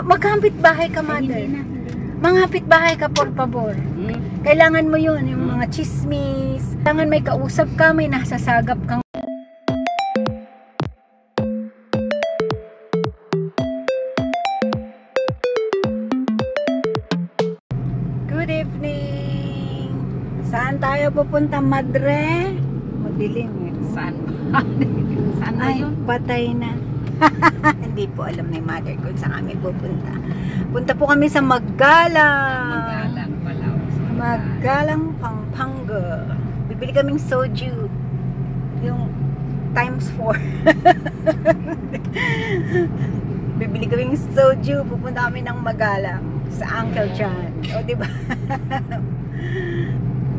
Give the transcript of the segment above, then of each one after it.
Magkapit bahay ka, mother. Mangapit bahay ka, por favor. Kailangan mo yun, yung mga chismis. Kailangan may kausap ka, may nasasagap kang. Good evening. Saan tayo pupunta, madre? Madilim eh. Saan? Saan na yun? Patay na. Hindi po alam ni mother kung saan kami pupunta. Punta po kami sa Magalang. Magalang pala. Magalang, Pampanga. Bibili kaming soju. Yung times 4. Bibili kaming soju. Pupunta kami ng Magalang sa Uncle John. O, diba?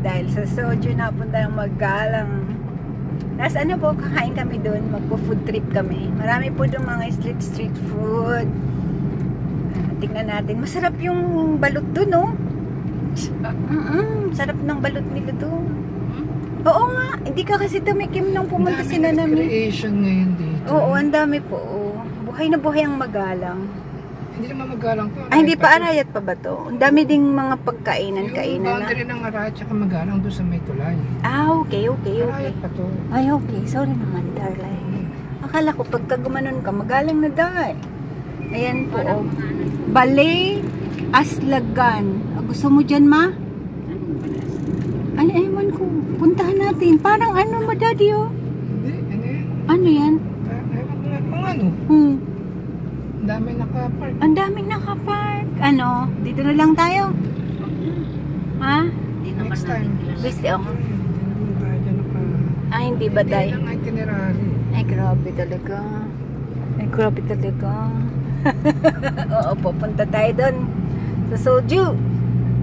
Dahil sa soju napunta ng Magalang. Tapos ano po, kakain kami doon, magpo-food trip kami. Marami po doon mga street food. Tingnan natin. Masarap yung balut doon, no? Sarap ng balut nila doon. Oo nga, hindi ka kasi tumikim nung pumunta sila namin. Recreation ngayon dito. Oo, ang dami po. Buhay na buhay ang Magalang. Hindi naman Magalang to. Ay, hindi pa Arayat pa ba to? Ang dami ding mga pagkainan Yung na. boundary ng Arayat at Magalang doon sa may tulay. Ah, okay. Arayat pa to. Ay, okay. Sorry naman, darling. Akala ko pagka gumanon ka, Magalang na dahil. Ayan po. Balay Aslagan. Gusto mo dyan, ma? Ay, ewan ko. Puntahan natin. Parang ano, madadi, oh. Hindi, ano yan? Ano yan? Ewan ko nga kung ano. Ang dami nakapark. Ang daming nakapark. Ano? Dito na lang tayo. Ha? Next time. Gusto ako. Hindi tayo dyan Ay, hindi ba, day? Hindi lang itinerary. Ay, grabe talaga. Oo, pupunta tayo doon. Sa Soju.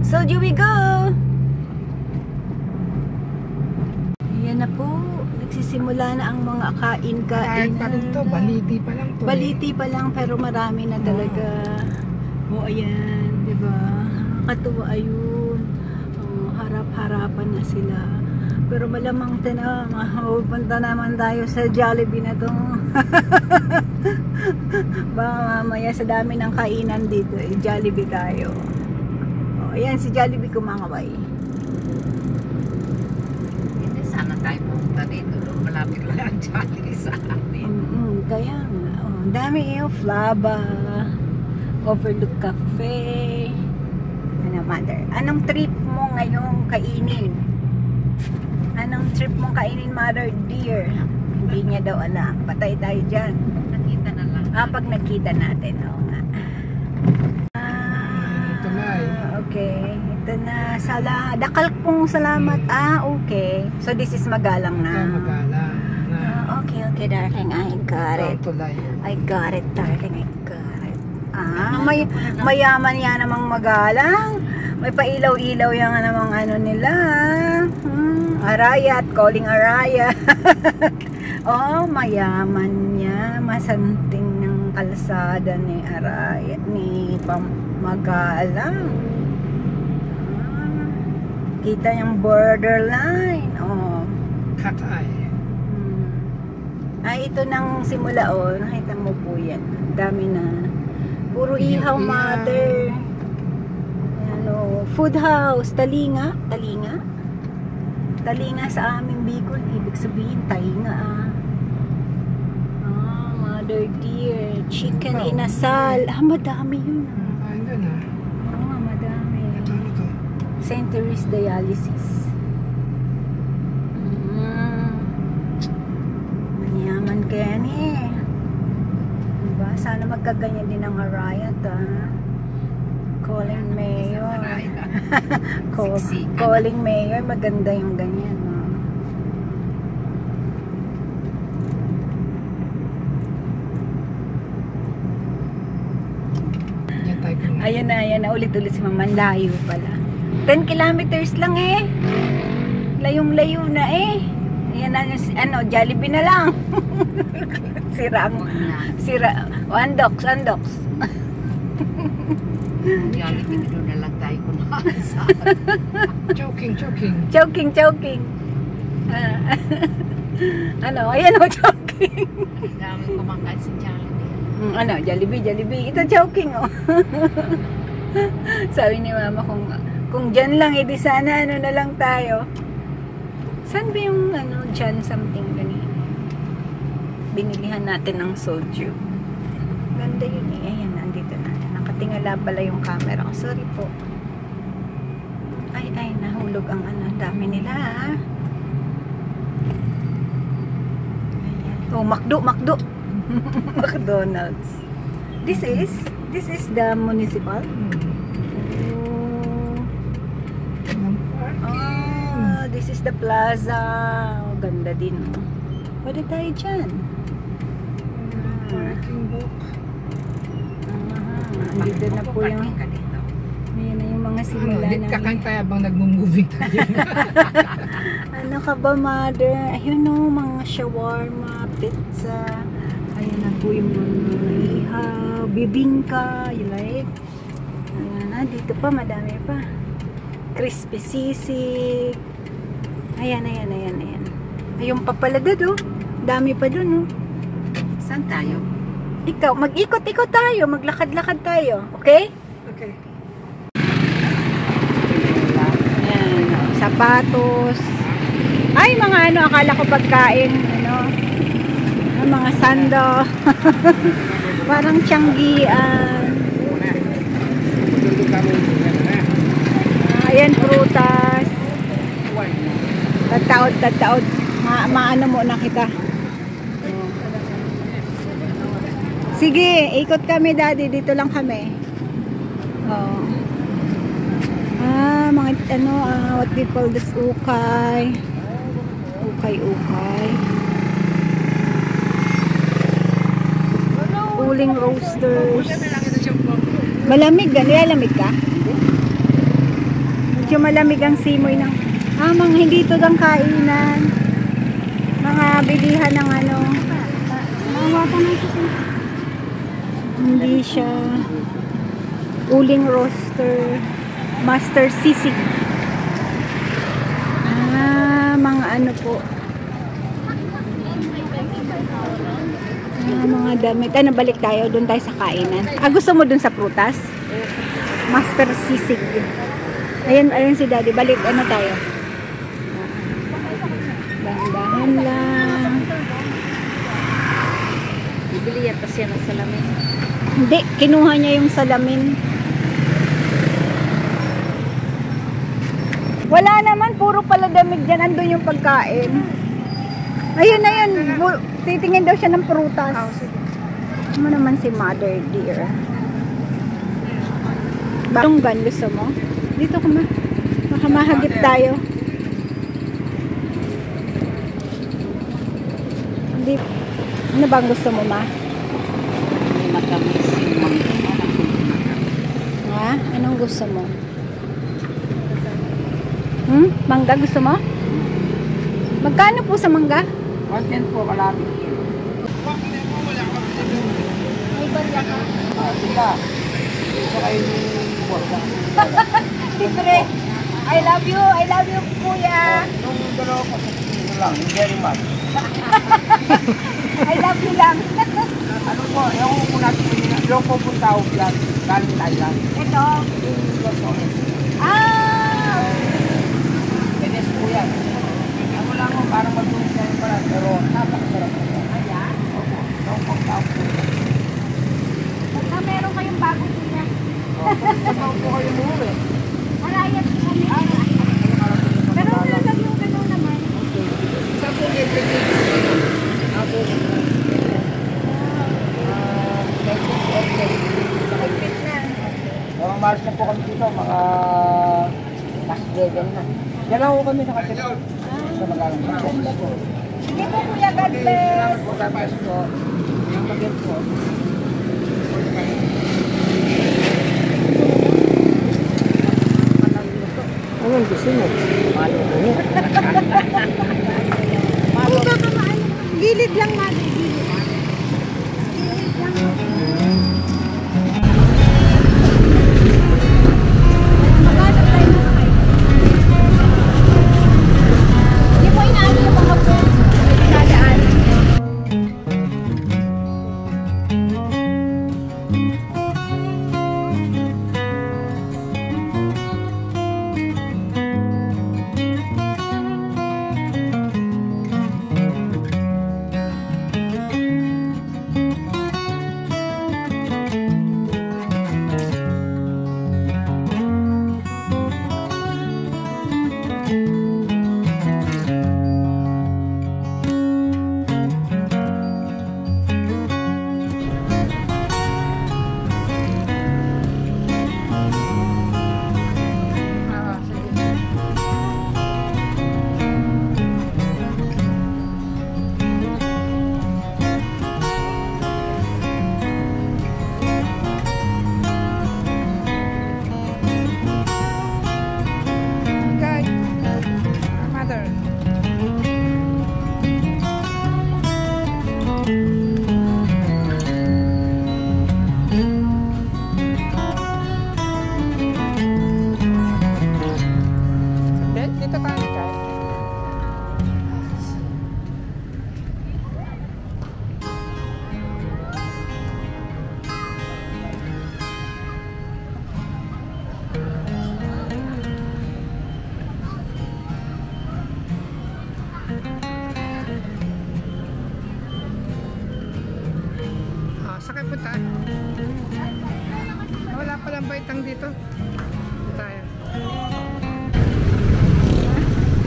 Soju we go! Yan na po. Nagsisimula na ang mga kain-kain. Pa rin to. Baliti pa lang to. Baliti pa lang, pero marami na talaga. Ayan. Diba? Katuwa ayun. Harap-harapan na sila. Pero malamang mapunta naman tayo sa Jollibee na to. Baka mamaya sa dami ng kainan dito, Jollibee tayo. Ayan, si Jollibee kumakaway. Hindi sana tayo pumunta dito. Malapit lang ang Jollibee sa atin. Kaya nga. Ang dami Flaba. Overlook Cafe. Ano, mother? Anong trip mo ngayong kainin? Anong trip mong kainin, mother dear? Hindi niya daw alam. Patay tayo dyan. Nakita na lang. Pag nakita natin. Oo nga. Okay. Ito na. Dakal pong salamat. Okay. So this is Magalang na. Magalang. Okay, darling. I got it. I got it, darling. I got it. Mayaman yan namang Magalang. May pailaw-ilaw yan namang ano nila. Arayat, calling Arayat. Mayaman niya. Masanting ng kalsada ni Arayat, ni Magalang. Kita yung borderline. Katay. Ay, ito nang simula, nakita mo po yan. Dami na. Puro ihaw, mother. Food house, talinga sa aming Bicol, ibig sabihin tainga. Mother dear, chicken inasal. Madami yun. Ayun na. Madami. Ito. St. Therese Dialysis. Manyaman kaya ni. Diba? Sana magkaganyan din ang Arayat, Calling Mayor. Calling Mayor, maganda yung ganyan, Ayan na, ulit-ulit si Mama. Layo pala. 10 kilometers lang Layong-layo na Ayan na, Jollibee na lang. Sira. Andox. Jollibee doon na lang tayo kumakas. Joking. Ayan joking. Ang dami kumakain sa Jollibee. Ano, Jollibee, Jollibee. Ito joking, oh. Sabi ni mama, kung dyan lang, edi sana ano na lang tayo. Saan ba yung ano, dyan something ganyan? Binilihan natin ng soju. Ganda yun eh. Ayan, nandito na. Nakatingala pala yung camera. Oh, sorry po. Ay, nahulog ang ano. Dami nila, ah. Ayan. Oh, McDo. McDonald's. This is the municipal. Oh, this is the plaza. Oh, ganda din. Pwede tayo dyan. Parking book. Andito na po yung... Parking ka dito. Ayan na yung mga simula Hindi ka namin. kaya bang nagmo-moving tayo? Ano ka ba, mother? Ayun o, mga shawarma, pizza. Ayun na po yung mga ihaw, bibingka, you like? Ayan na, dito pa, madami pa. Crispy sisig. Ayan. Ayun pa pala doon, oh. Dami pa doon, oh. Saan tayo? Ikaw, mag-ikot-ikot tayo, maglakad-lakad tayo, okay? Okay. Ayan, oh, sapatos. Ay, mga ano, akala ko pagkain, ano, mga sando. Parang tiyanggian. Ayan, prutas. Tataod. Maano muna kita. Sige, ikot kami, daddy. Dito lang kami. Oh. Mga ano, what do you call this? Ukay. Ukay. Uling roasters. Malamig ka? Nilalamig ka? Medyo malamig ang simoy ng... mga hindi ito ang kainan. Mga bilihan ng ano. Hindi siya. Uling roaster. Master sisig. Mga ano po. Mga damit. Ano, balik tayo. Doon tayo sa kainan. Gusto mo doon sa prutas? Master sisig. Ayun si daddy. Balik, ano tayo? Dahan-dahan lang. Bibili yata siya ng salamin. Hindi, kinuha niya yung salamin. Wala naman, puro pala damit dyan. Andun yung pagkain. Ayun. Titingin daw siya ng prutas. Ano naman si mother dear? Tunggan, gusto mo? Dito ka ma. Baka mahagip tayo. Hindi. Ano bang gusto mo, ma? May matamis. Ha? Anong gusto mo? Mangga gusto mo? Magkano po sa mangga? Content po, kalapit yun. May barya ka. Sila. Isa kayo yung borda. Libre. I love you, kuya. Nung dalawa ko sa sino lang, very much. I love you lang. Ano po, yung muna yung pupunta ako lang, galing Thailand. Ito. Yung Luzon. Pinis po yan. Ano lang ko, parang mag-tulis na yung pala, pero napakasarap po. Ayan. Opo, yung pupunta ako. Basta meron kayong bagong kuya. Ito po kayo muli. Malayat kami. Pero nalagag yung gano'n naman. Isa po yung ako. Higpit na. Mga Mars na po kami dito, mga last level na. Dalawa ko kami nakatip. Sa magalang po. Sige po kuya, God bless. Salamat po, God bless po. Yung pag-get po. Anong gusto mo? Malo mo. Oo, baka maano. Gilid lang, mother. Gilid lang. Maghanap tayo ng kayo. Hindi po inaano yung mga po. Nadaan. Punta tayo ni Kai. Saan kayo punta? Wala palang baitang dito. Dito tayo.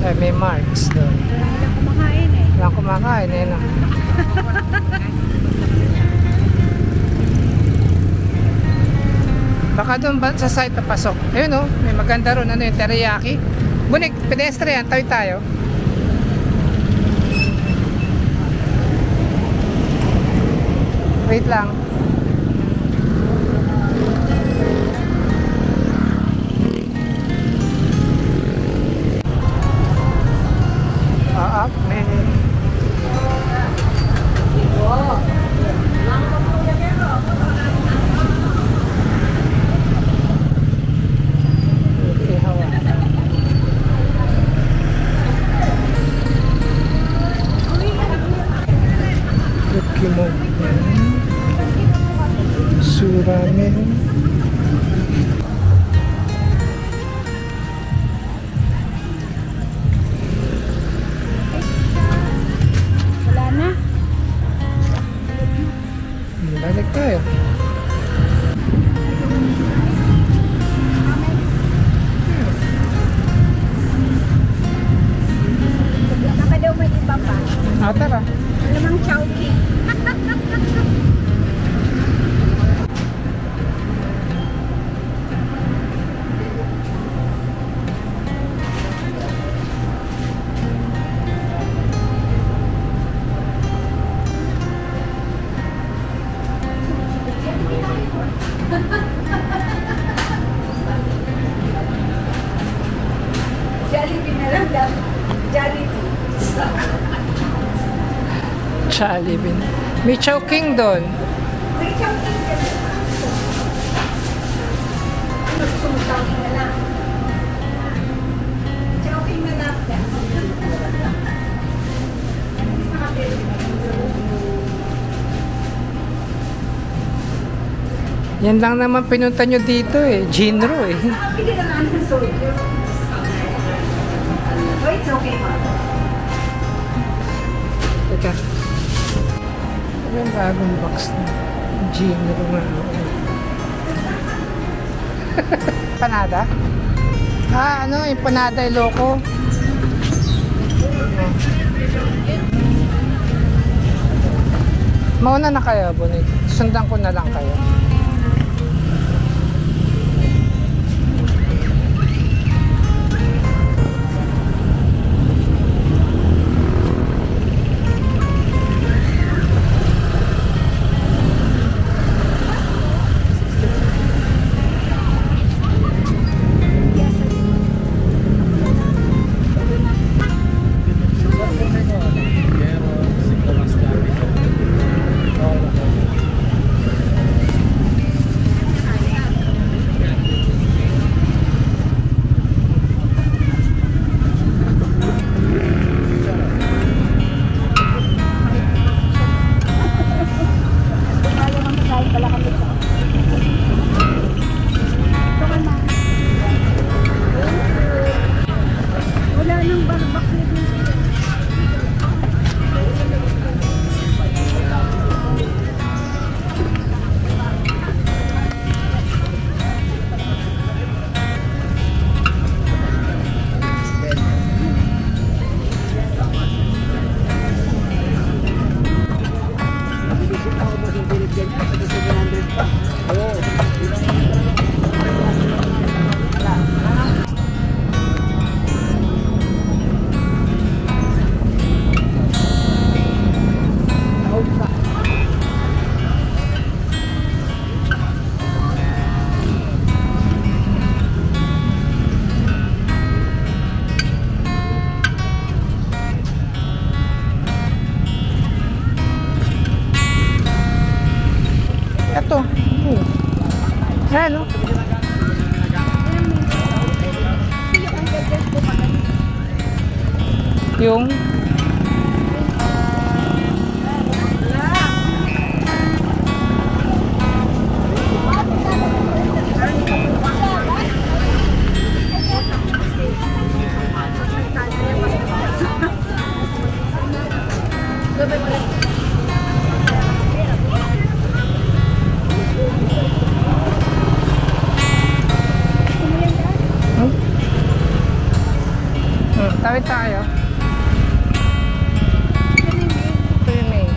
Ay, may marks doon. Wala kumakain eh. Wala kumakain eh, no? Baka doon ba sa site papasok? Ayun, no? May maganda ron. Ano yung teriyaki? Bunik, pedestrian. Tawid tayo. Wait lang. May Suramen. Wala na. Balik tayo. Baka daw may iba pa. Tara. Alamang chowking. Jollibee na lang daw. Jollibee. Jollibee. May Chowking doon. May chowking ka na. Chowking na lang. Chowking na lang. Yan lang naman pinunta nyo dito eh. Ginro eh. Pili na nga ng soju. Oh, it's okay, ma'am. Teka. Ano yung bagong box na? Ginro nga. Panada? Ano? Yung panada ay loko. Mauna na kayo, Bonit. Sundan ko na lang kayo. Ito. Ayan, no? Yung tawid tayo. Ito yun eh.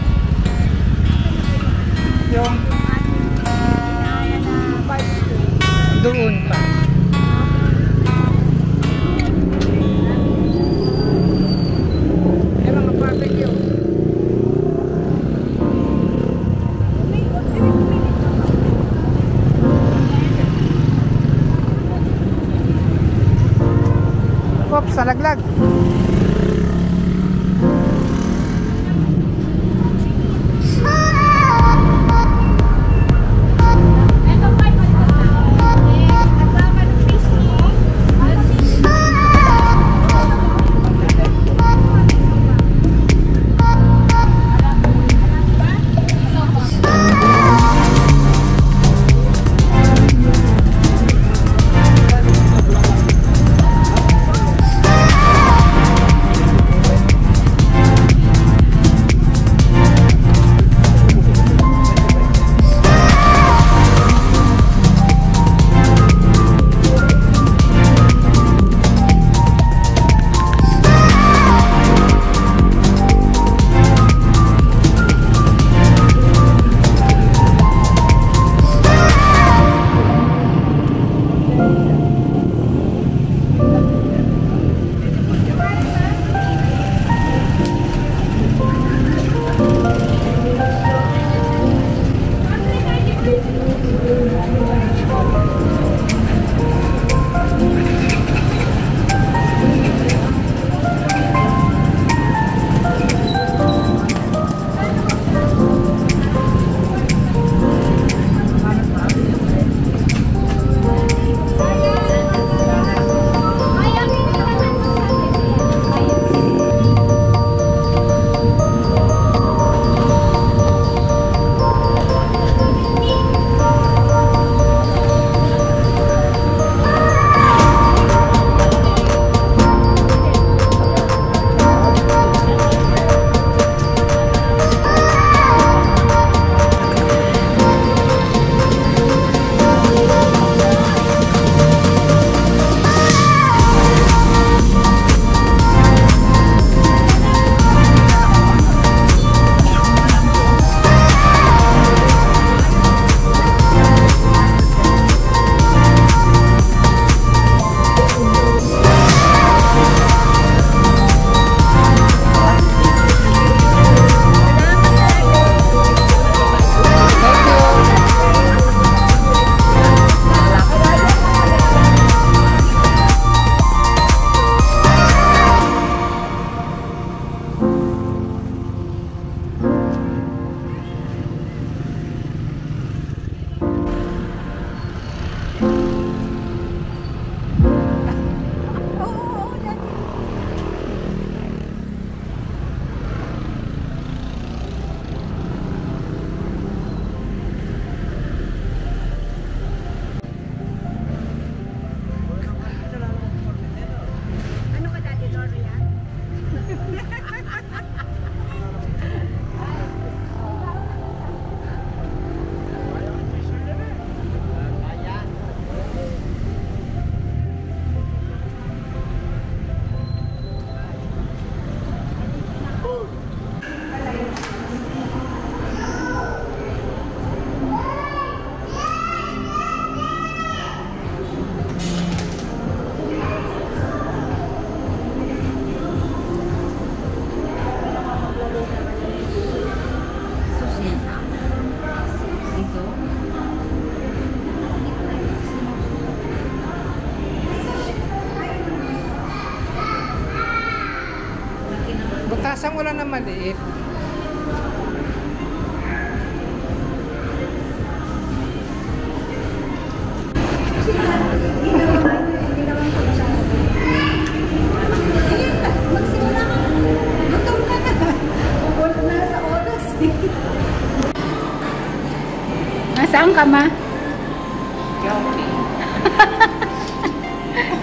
Yung doon pa. Yung mga barbecue. Oops, nalaglag. Butasan mo lang na maliit. Magsimula ka Saan ka, ma? Joking.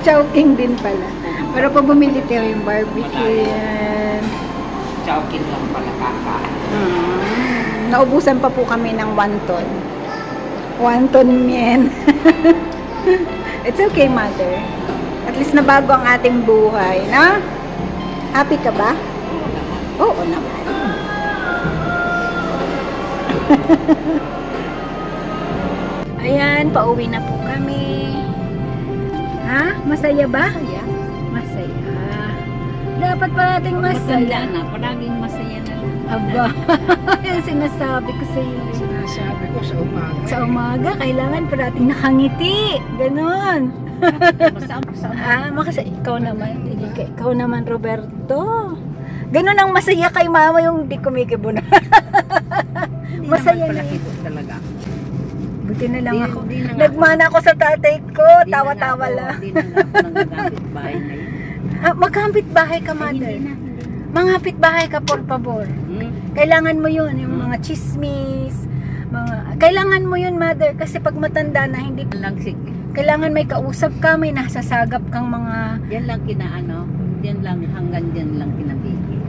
Chowking din pala. Pero pag bumili tayo yung barbecue yan. Joking lang pala kakain. Naubusan pa po kami ng wonton. Wonton mien. It's okay, mother. At least nabago ang ating buhay, na? Happy ka ba? Oo naman. Ayan, pauwi na po kami. Ha? Masaya ba? Masaya. Masaya. Dapat parating masaya. Masaya na. Palaging masaya na lang. Aba, yung sinasabi ko sa iyo. Sinasabi ko sa umaga. Sa umaga, kailangan parating nakangiti. Ganon. Ikaw naman. Ikaw naman, Roberto. Ganon ang masaya kay mama yung di kumikibo na. Masaya na. Talaga. Buti na lang ako. Di na nga Nagmana ako sa tatay ko. Di na Tawa-tawa nga lang. Hindi na nga ako nangagambit bahay na yun. Magkambit bahay ka, mother. Hindi na. Mangapit bahay ka, por favor. Kailangan mo yun, yung mga chismis, kailangan mo yun, mother, kasi pag matanda na, hindi, Lang sige. kailangan may kausap ka, may nasasagap kang mga, Yan lang kinaano. Yan lang, hanggang yan lang kinabigay.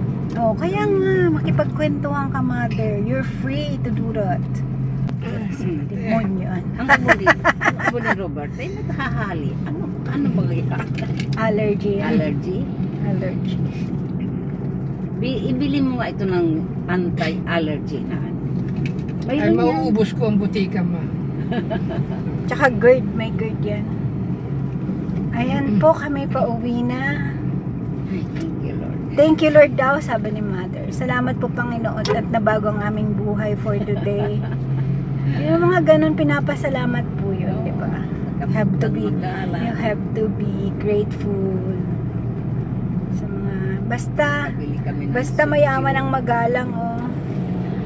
kaya nga, makipagkwentuhan ka, mother. You're free to do that. Demonyo yan. Ang abo ni Robert, ay naghahali. Ano ba yan? Allergy. Allergy? Allergy. Ibili mo nga ito ng anti-allergy na ano. Ay, Mayroon yan. mauubos ko ang butika, ma. Tsaka GERD, may GERD yan. Ayan po, kami pauwi na. Ay, thank you, Lord. Thank you, Lord daw, sabi ni Mother. Salamat po, Panginoon, at nabago ang aming buhay for today. Yung mga ganun, pinapasalamat po yun, di ba? You have to be grateful sa mga, basta mayaman ang magalang,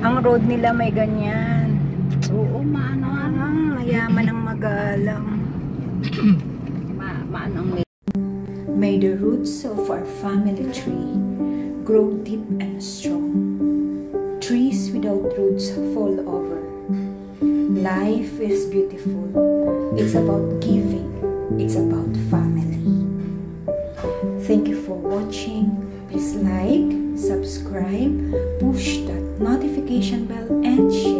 ang road nila may ganyan. Oo, maano. Mayaman ang magalang. Maano ang May the roots of our family tree grow deep and strong. Trees without roots fall over. Life is beautiful. It's about giving. It's about family. Thank you for watching. Please like, subscribe, push that notification bell, and share.